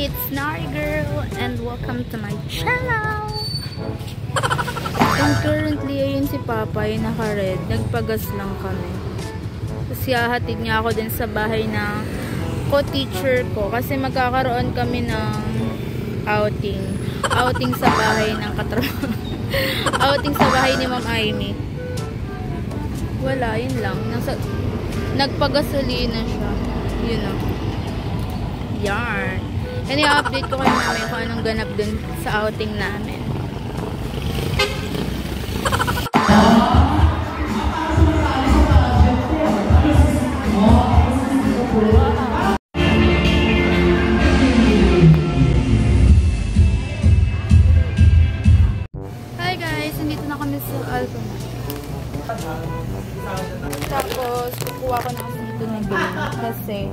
It's Nari Girl and welcome to my channel. And currently, ayun si Papa, yung naka-red. Nagpagas lang kami. Kasi hahatid niya ako din sa bahay ng co-teacher ko. Kasi magkakaroon kami ng outing. Outing sa bahay ng katrabaho. Outing sa bahay ni Ma'am Amy. Wala, yun lang. Nagpagasolina siya. Yun o. Yarn. And i-update ko kayo namin kung anong ganap dun sa outing namin. Hi guys! Nandito na kami sa Alpha. Tapos, kukuha ko na kasi dito na game. Kasi,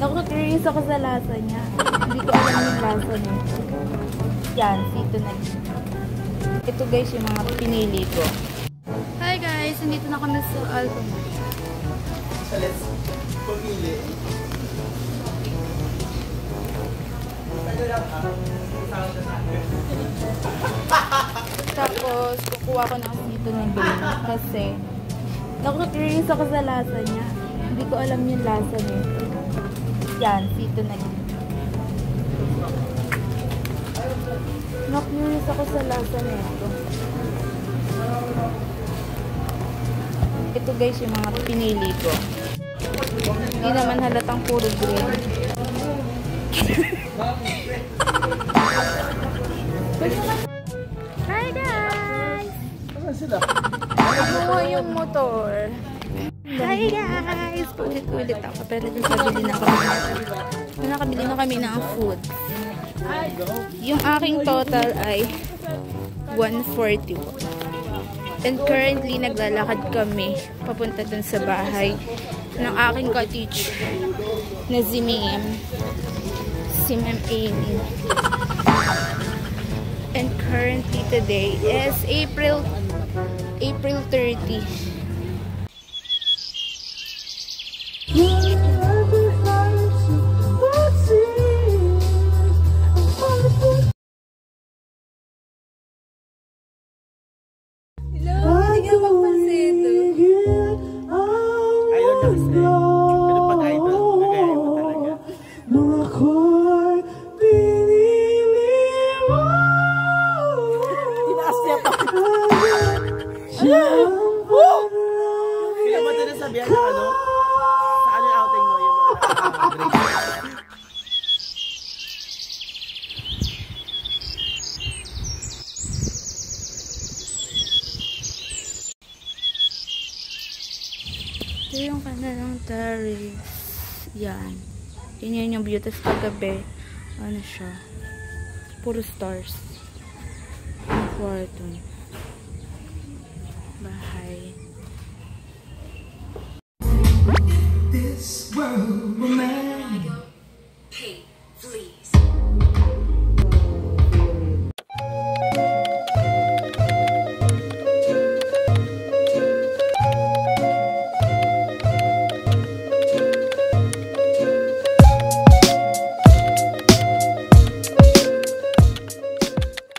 naku-curious ako sa lasa niya. Hindi ko alam yung lasa niya. Yan, dito na game. Ito guys, yung mga pinili ko. Hi guys! Nandito na kami sa Alpha. Let's pumili. Tapos, kukuha ko na kasi dito ng game. Kasi, naku-curious ako sa lasa niya. Hindi ko alam yung lasa niya. Yan, dito na game. Naku-curious ako sa lasa niya. Ito guys, yung mga pinili ko. Hindi naman halatang puro green. Hi guys! Saan sila? Ano yung motor? Hi guys! Ulit-ulit ako. Pero nakabili na kami. Nakabili na kami ng food. Yung aking total ay 141. And currently, naglalakad kami papunta dun sa bahay ng aking ka-teacher na si Ma'am Amy. And currently today is April 30. Ito yung kanilang terrace. Yan. Yan yung beautiful gabi. Ano siya? Puro stars. Ang kwarto. Bahay. This world will never